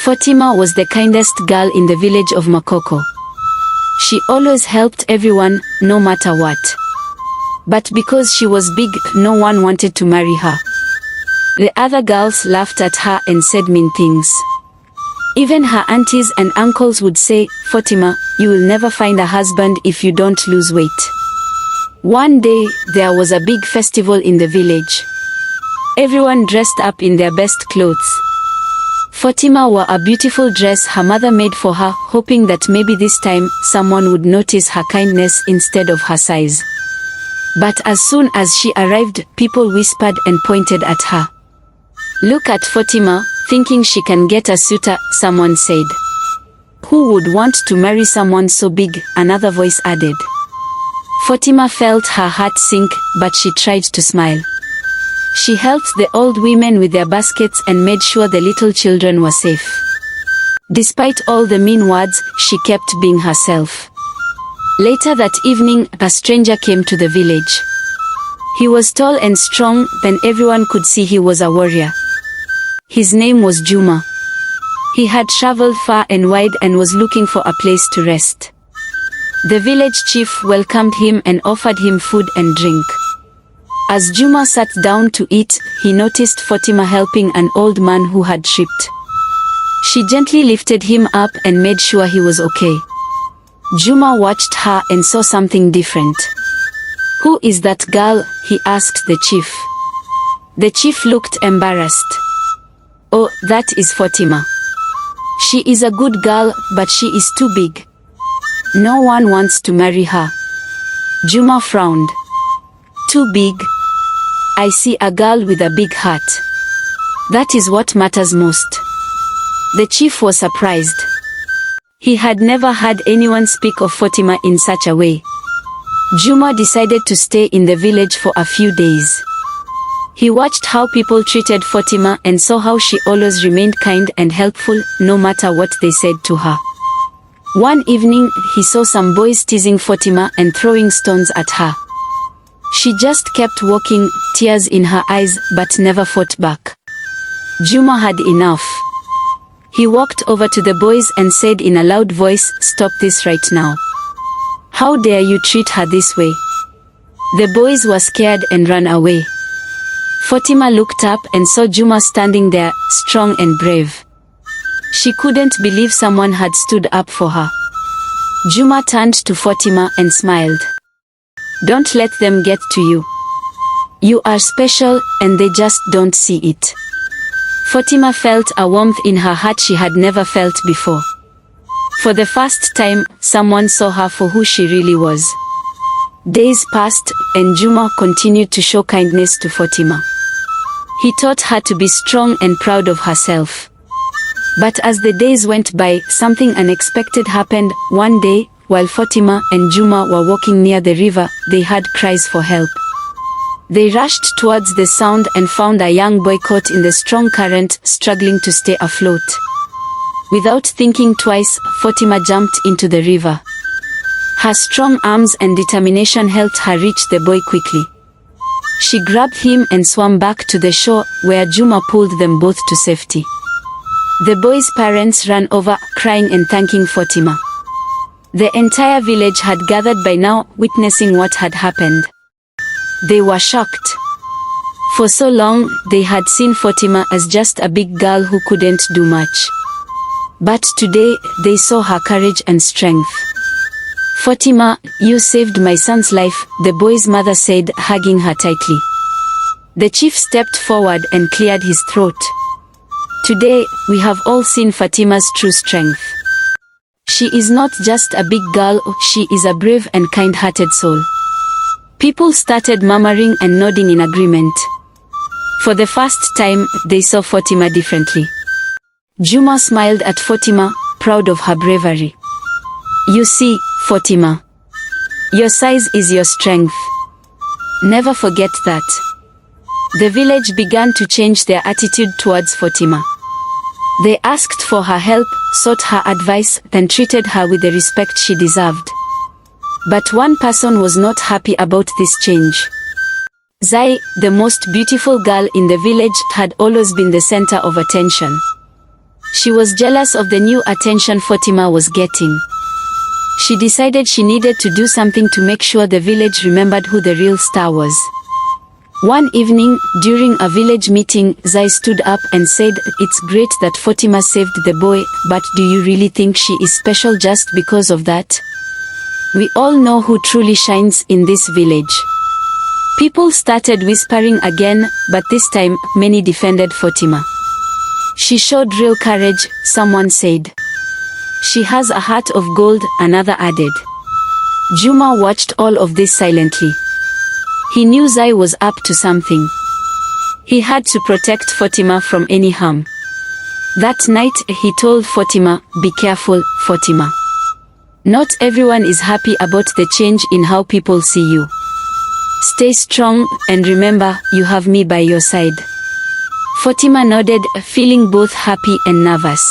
Fatima was the kindest girl in the village of Makoko. She always helped everyone, no matter what. But because she was big, no one wanted to marry her. The other girls laughed at her and said mean things. Even her aunties and uncles would say, "Fatima, you will never find a husband if you don't lose weight." One day, there was a big festival in the village. Everyone dressed up in their best clothes. Fatima wore a beautiful dress her mother made for her, hoping that maybe this time, someone would notice her kindness instead of her size. But as soon as she arrived, people whispered and pointed at her. "Look at Fatima, thinking she can get a suitor," someone said. "Who would want to marry someone so big?" another voice added. Fatima felt her heart sink, but she tried to smile. She helped the old women with their baskets and made sure the little children were safe. Despite all the mean words, she kept being herself. Later that evening, a stranger came to the village. He was tall and strong, and everyone could see he was a warrior. His name was Juma. He had traveled far and wide and was looking for a place to rest. The village chief welcomed him and offered him food and drink. As Juma sat down to eat, he noticed Fatima helping an old man who had tripped. She gently lifted him up and made sure he was okay. Juma watched her and saw something different. "Who is that girl?" he asked the chief. The chief looked embarrassed. "Oh, that is Fatima. She is a good girl, but she is too big. No one wants to marry her." Juma frowned. "Too big? I see a girl with a big heart. That is what matters most." The chief was surprised. He had never heard anyone speak of Fatima in such a way. Juma decided to stay in the village for a few days. He watched how people treated Fatima and saw how she always remained kind and helpful, no matter what they said to her. One evening, he saw some boys teasing Fatima and throwing stones at her. She just kept walking, tears in her eyes, but never fought back. Juma had enough. He walked over to the boys and said in a loud voice, "Stop this right now. How dare you treat her this way?" The boys were scared and ran away. Fatima looked up and saw Juma standing there, strong and brave. She couldn't believe someone had stood up for her. Juma turned to Fatima and smiled. "Don't let them get to you. You are special, and they just don't see it." Fatima felt a warmth in her heart she had never felt before. For the first time, someone saw her for who she really was. Days passed, and Juma continued to show kindness to Fatima. He taught her to be strong and proud of herself. But as the days went by, something unexpected happened. One day, while Fatima and Juma were walking near the river, they heard cries for help. They rushed towards the sound and found a young boy caught in the strong current, struggling to stay afloat. Without thinking twice, Fatima jumped into the river. Her strong arms and determination helped her reach the boy quickly. She grabbed him and swam back to the shore, where Juma pulled them both to safety. The boy's parents ran over, crying and thanking Fatima. The entire village had gathered by now, witnessing what had happened. They were shocked. For so long, they had seen Fatima as just a big girl who couldn't do much. But today, they saw her courage and strength. "Fatima, you saved my son's life," the boy's mother said, hugging her tightly. The chief stepped forward and cleared his throat. "Today, we have all seen Fatima's true strength. She is not just a big girl, she is a brave and kind-hearted soul." People started murmuring and nodding in agreement. For the first time, they saw Fatima differently. Juma smiled at Fatima, proud of her bravery. "You see, Fatima, your size is your strength. Never forget that." The village began to change their attitude towards Fatima. They asked for her help, sought her advice, and treated her with the respect she deserved. But one person was not happy about this change. Zai, the most beautiful girl in the village, had always been the center of attention. She was jealous of the new attention Fatima was getting. She decided she needed to do something to make sure the village remembered who the real star was. One evening, during a village meeting, Zai stood up and said, "It's great that Fatima saved the boy, but do you really think she is special just because of that? We all know who truly shines in this village." People started whispering again, but this time, many defended Fatima. "She showed real courage," someone said. "She has a heart of gold," another added. Juma watched all of this silently. He knew Zai was up to something. He had to protect Fatima from any harm. That night, he told Fatima, "Be careful, Fatima. Not everyone is happy about the change in how people see you. Stay strong, and remember, you have me by your side." Fatima nodded, feeling both happy and nervous.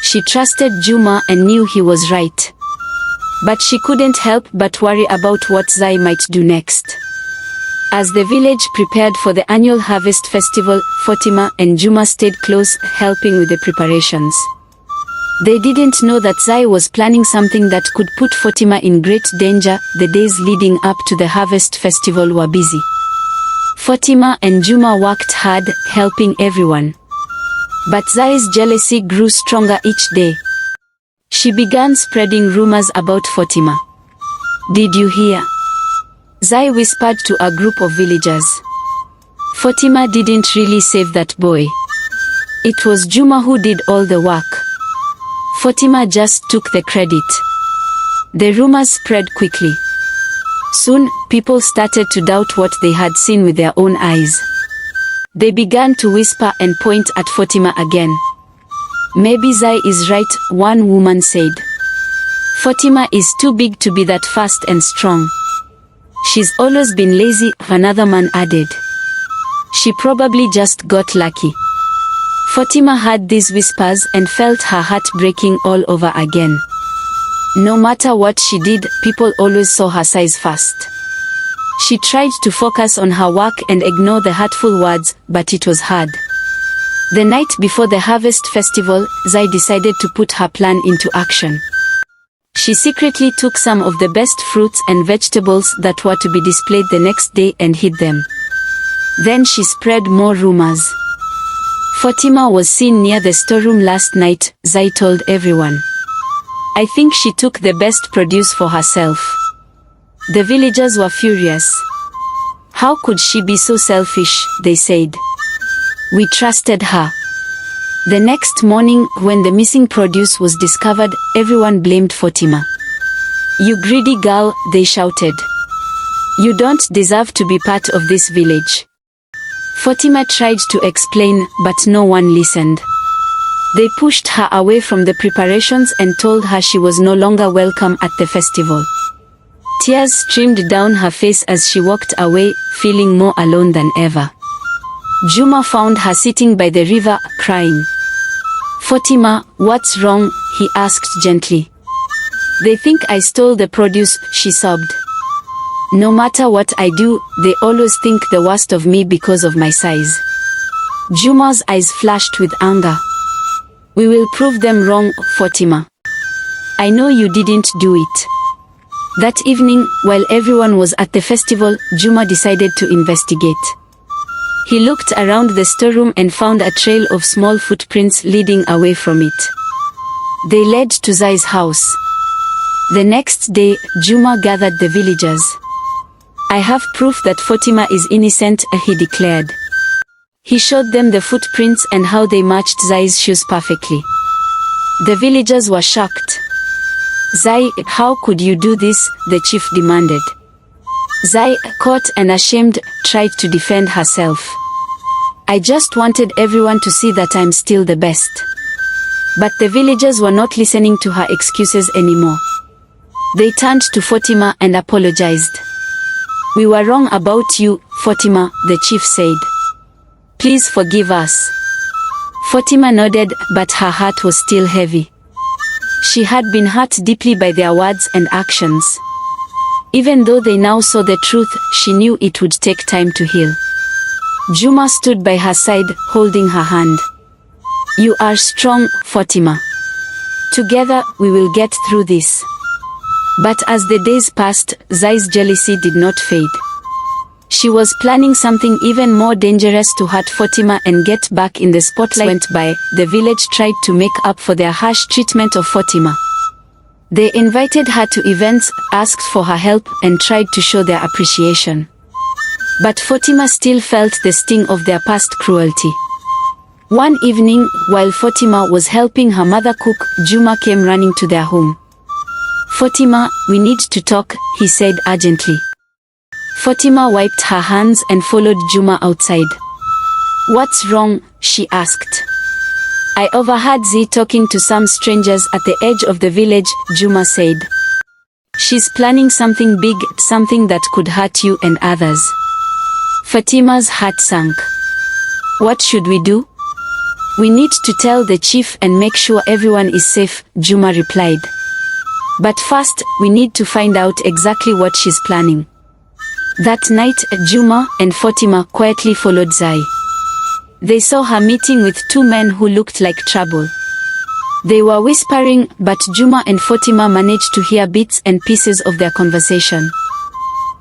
She trusted Juma and knew he was right. But she couldn't help but worry about what Zai might do next. As the village prepared for the annual harvest festival, Fatima and Juma stayed close, helping with the preparations. They didn't know that Zai was planning something that could put Fatima in great danger. The days leading up to the harvest festival were busy. Fatima and Juma worked hard, helping everyone. But Zai's jealousy grew stronger each day. She began spreading rumors about Fatima. "Did you hear?" Zai whispered to a group of villagers. "Fatima didn't really save that boy. It was Juma who did all the work. Fatima just took the credit." The rumors spread quickly. Soon, people started to doubt what they had seen with their own eyes. They began to whisper and point at Fatima again. "Maybe Zai is right," one woman said. "Fatima is too big to be that fast and strong. She's always been lazy," another man added. "She probably just got lucky." Fatima heard these whispers and felt her heart breaking all over again. No matter what she did, people always saw her size first. She tried to focus on her work and ignore the hurtful words, but it was hard. The night before the harvest festival, Zai decided to put her plan into action. She secretly took some of the best fruits and vegetables that were to be displayed the next day and hid them. Then she spread more rumors. "Fatima was seen near the storeroom last night," Zai told everyone. "I think she took the best produce for herself." The villagers were furious. "How could she be so selfish?" they said. "We trusted her." The next morning, when the missing produce was discovered, everyone blamed Fatima. "You greedy girl," they shouted. "You don't deserve to be part of this village." Fatima tried to explain, but no one listened. They pushed her away from the preparations and told her she was no longer welcome at the festival. Tears streamed down her face as she walked away, feeling more alone than ever. Juma found her sitting by the river, crying. "Fatima, what's wrong?" he asked gently. "They think I stole the produce," she sobbed. "No matter what I do, they always think the worst of me because of my size." Juma's eyes flashed with anger. "We will prove them wrong, Fatima. I know you didn't do it." That evening, while everyone was at the festival, Juma decided to investigate. He looked around the storeroom and found a trail of small footprints leading away from it. They led to Zai's house. The next day, Juma gathered the villagers. "I have proof that Fatima is innocent," he declared. He showed them the footprints and how they matched Zai's shoes perfectly. The villagers were shocked. "Zai, how could you do this?" the chief demanded. Zai, caught and ashamed, tried to defend herself. "I just wanted everyone to see that I'm still the best." But the villagers were not listening to her excuses anymore. They turned to Fatima and apologized. "We were wrong about you, Fatima," the chief said. "Please forgive us." Fatima nodded, but her heart was still heavy. She had been hurt deeply by their words and actions. Even though they now saw the truth, she knew it would take time to heal. Juma stood by her side, holding her hand. You are strong, Fatima. Together, we will get through this. But as the days passed, Zai's jealousy did not fade. She was planning something even more dangerous to hurt Fatima and get back in the spotlight. Went by, the village tried to make up for their harsh treatment of Fatima. They invited her to events, asked for her help, and tried to show their appreciation. But Fatima still felt the sting of their past cruelty. One evening, while Fatima was helping her mother cook, Juma came running to their home. "Fatima, we need to talk," he said urgently. Fatima wiped her hands and followed Juma outside. "What's wrong?" she asked. "I overheard Z talking to some strangers at the edge of the village," Juma said. "She's planning something big, something that could hurt you and others." Fatima's heart sank. "What should we do?" "We need to tell the chief and make sure everyone is safe," Juma replied. "But first, we need to find out exactly what she's planning." That night, Juma and Fatima quietly followed Zai. They saw her meeting with two men who looked like trouble. They were whispering, but Juma and Fatima managed to hear bits and pieces of their conversation.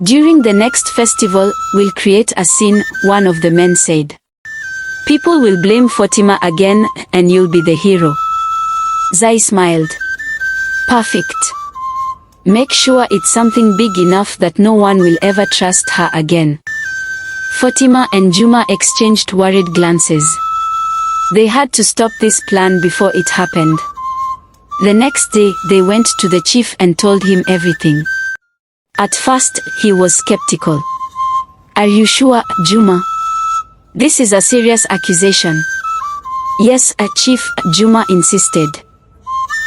"During the next festival, we'll create a scene," one of the men said. "People will blame Fatima again, and you'll be the hero." Zai smiled. "Perfect. Make sure it's something big enough that no one will ever trust her again." Fatima and Juma exchanged worried glances. They had to stop this plan before it happened. The next day, they went to the chief and told him everything. At first, he was skeptical. "Are you sure, Juma? This is a serious accusation." "Yes, Chief," Juma insisted.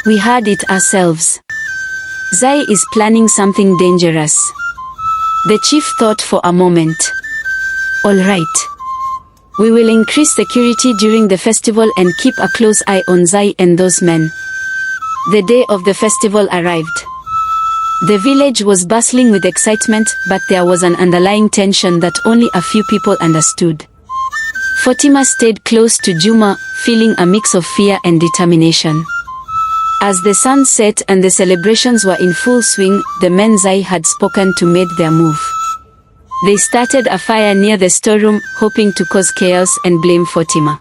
"We heard it ourselves. Zai is planning something dangerous." The chief thought for a moment. "All right. We will increase security during the festival and keep a close eye on Zai and those men." The day of the festival arrived. The village was bustling with excitement, but there was an underlying tension that only a few people understood. Fatima stayed close to Juma, feeling a mix of fear and determination. As the sun set and the celebrations were in full swing, the men Zai had spoken to made their move. They started a fire near the storeroom, hoping to cause chaos and blame Fatima.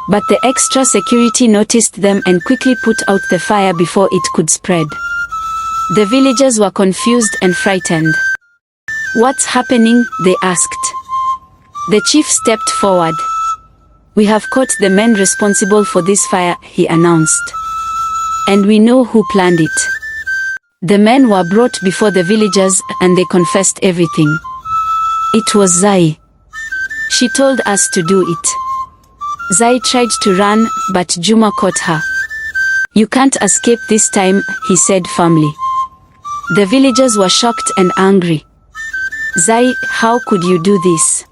But the extra security noticed them and quickly put out the fire before it could spread. The villagers were confused and frightened. "What's happening?" they asked. The chief stepped forward. "We have caught the men responsible for this fire," he announced. "And we know who planned it." The men were brought before the villagers, and they confessed everything. "It was Zai. She told us to do it." Zai tried to run, but Juma caught her. "You can't escape this time," he said firmly. The villagers were shocked and angry. "Zai, how could you do this?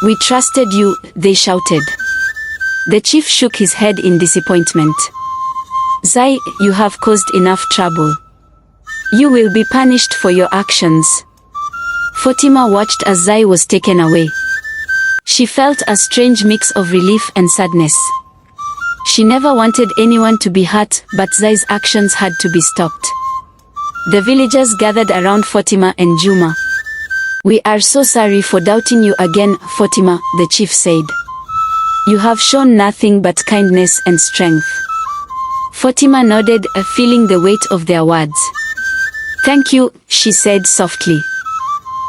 We trusted you," they shouted. The chief shook his head in disappointment. "Zai, you have caused enough trouble. You will be punished for your actions." Fatima watched as Zai was taken away. She felt a strange mix of relief and sadness. She never wanted anyone to be hurt, but Zai's actions had to be stopped. The villagers gathered around Fatima and Juma. "We are so sorry for doubting you again, Fatima," the chief said. "You have shown nothing but kindness and strength." Fatima nodded, feeling the weight of their words. "Thank you," she said softly.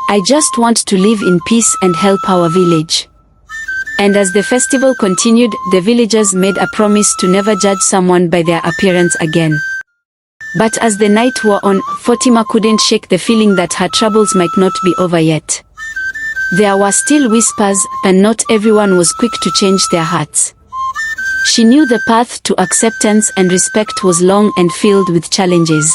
"I just want to live in peace and help our village." And as the festival continued, the villagers made a promise to never judge someone by their appearance again. But as the night wore on, Fatima couldn't shake the feeling that her troubles might not be over yet. There were still whispers, and not everyone was quick to change their hearts. She knew the path to acceptance and respect was long and filled with challenges.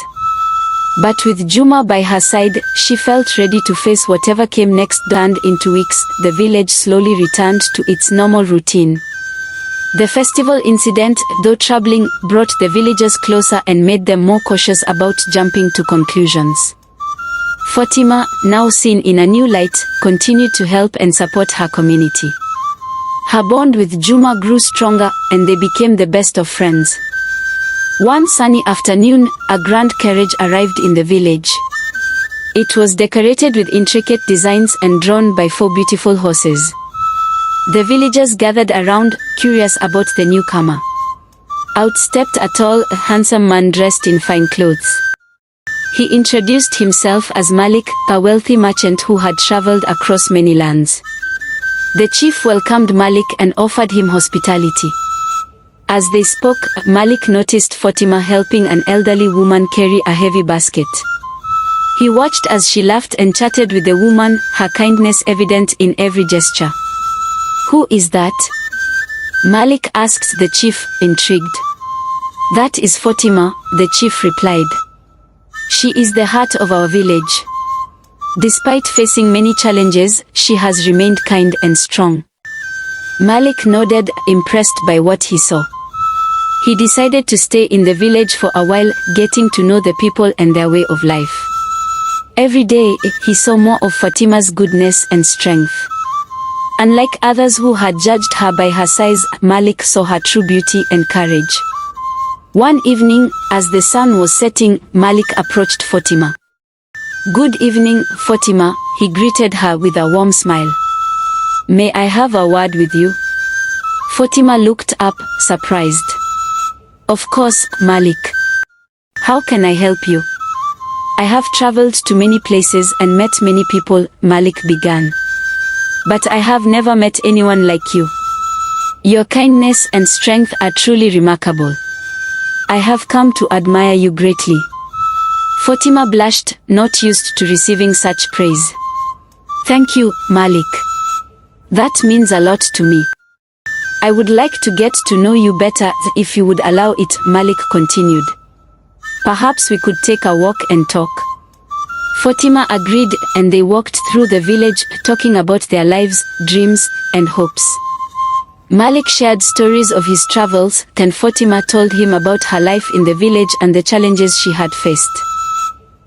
But with Juma by her side, she felt ready to face whatever came next. And into weeks, the village slowly returned to its normal routine. The festival incident, though troubling, brought the villagers closer and made them more cautious about jumping to conclusions. Fatima, now seen in a new light, continued to help and support her community. Her bond with Juma grew stronger, and they became the best of friends. One sunny afternoon, a grand carriage arrived in the village. It was decorated with intricate designs and drawn by 4 beautiful horses. The villagers gathered around, curious about the newcomer. Out stepped a tall, handsome man dressed in fine clothes. He introduced himself as Malik, a wealthy merchant who had traveled across many lands. The chief welcomed Malik and offered him hospitality. As they spoke, Malik noticed Fatima helping an elderly woman carry a heavy basket. He watched as she laughed and chatted with the woman, her kindness evident in every gesture. "Who is that?" Malik asked the chief, intrigued. "That is Fatima," the chief replied. "She is the heart of our village. Despite facing many challenges, she has remained kind and strong." Malik nodded, impressed by what he saw. He decided to stay in the village for a while, getting to know the people and their way of life. Every day, he saw more of Fatima's goodness and strength. Unlike others who had judged her by her size, Malik saw her true beauty and courage. One evening, as the sun was setting, Malik approached Fatima. "Good evening, Fatima," he greeted her with a warm smile. "May I have a word with you?" Fatima looked up, surprised. "Of course, Malik. How can I help you?" "I have traveled to many places and met many people," Malik began. "But I have never met anyone like you. Your kindness and strength are truly remarkable. I have come to admire you greatly." Fatima blushed, not used to receiving such praise. "Thank you, Malik. That means a lot to me. I would like to get to know you better, if you would allow it," Malik continued. "Perhaps we could take a walk and talk." Fatima agreed, and they walked through the village, talking about their lives, dreams, and hopes. Malik shared stories of his travels, and Fatima told him about her life in the village and the challenges she had faced.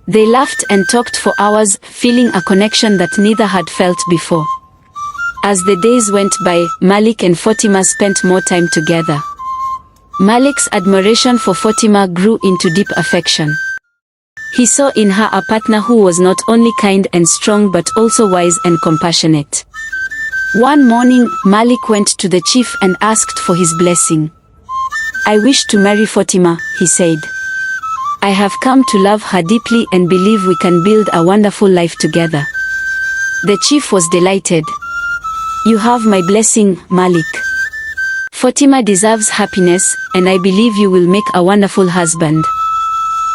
They laughed and talked for hours, feeling a connection that neither had felt before. As the days went by, Malik and Fatima spent more time together. Malik's admiration for Fatima grew into deep affection. He saw in her a partner who was not only kind and strong but also wise and compassionate. One morning, Malik went to the chief and asked for his blessing. "I wish to marry Fatima," he said. "I have come to love her deeply and believe we can build a wonderful life together." The chief was delighted. "You have my blessing, Malik. Fatima deserves happiness, and I believe you will make a wonderful husband."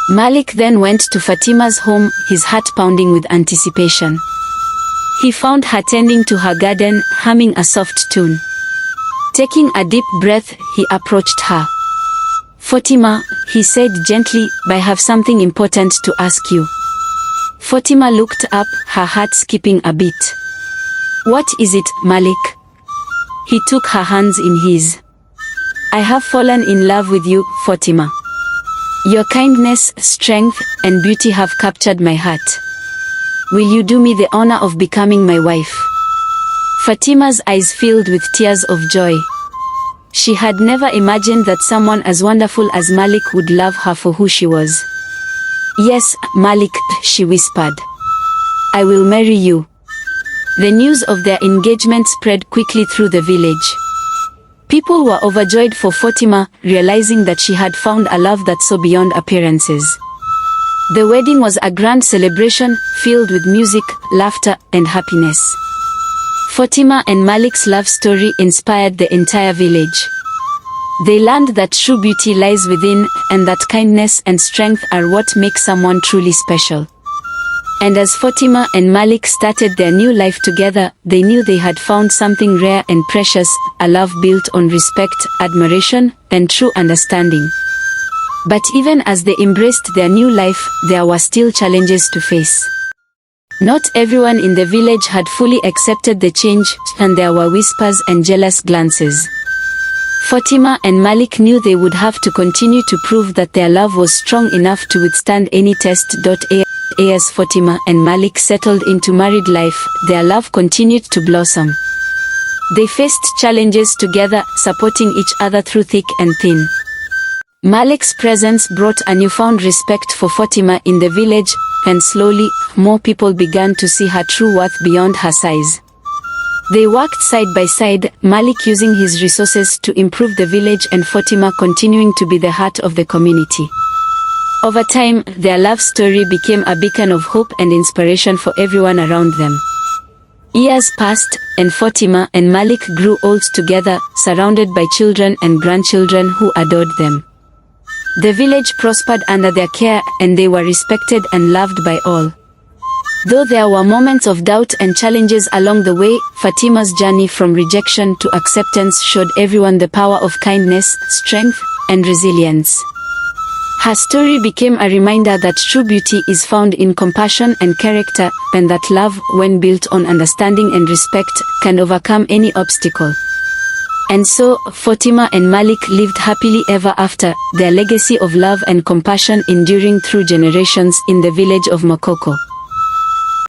Malik then went to Fatima's home, his heart pounding with anticipation. He found her tending to her garden, humming a soft tune. Taking a deep breath, he approached her. "Fatima," he said gently, "I have something important to ask you." Fatima looked up, her heart skipping a beat. "What is it, Malik?" He took her hands in his. "I have fallen in love with you, Fatima. Your kindness, strength, and beauty have captured my heart. Will you do me the honor of becoming my wife?" Fatima's eyes filled with tears of joy. She had never imagined that someone as wonderful as Malik would love her for who she was. "Yes, Malik," she whispered. "I will marry you." The news of their engagement spread quickly through the village. People were overjoyed for Fatima, realizing that she had found a love that saw beyond appearances. The wedding was a grand celebration, filled with music, laughter, and happiness. Fatima and Malik's love story inspired the entire village. They learned that true beauty lies within, and that kindness and strength are what make someone truly special. And as Fatima and Malik started their new life together, they knew they had found something rare and precious, a love built on respect, admiration, and true understanding. But even as they embraced their new life, there were still challenges to face. Not everyone in the village had fully accepted the change, and there were whispers and jealous glances. Fatima and Malik knew they would have to continue to prove that their love was strong enough to withstand any test. As Fatima and Malik settled into married life, their love continued to blossom. They faced challenges together, supporting each other through thick and thin. Malik's presence brought a newfound respect for Fatima in the village, and slowly, more people began to see her true worth beyond her size. They worked side by side, Malik using his resources to improve the village and Fatima continuing to be the heart of the community. Over time, their love story became a beacon of hope and inspiration for everyone around them. Years passed, and Fatima and Malik grew old together, surrounded by children and grandchildren who adored them. The village prospered under their care, and they were respected and loved by all. Though there were moments of doubt and challenges along the way, Fatima's journey from rejection to acceptance showed everyone the power of kindness, strength, and resilience. Her story became a reminder that true beauty is found in compassion and character, and that love, when built on understanding and respect, can overcome any obstacle. And so, Fatima and Malik lived happily ever after, their legacy of love and compassion enduring through generations in the village of Mokoko.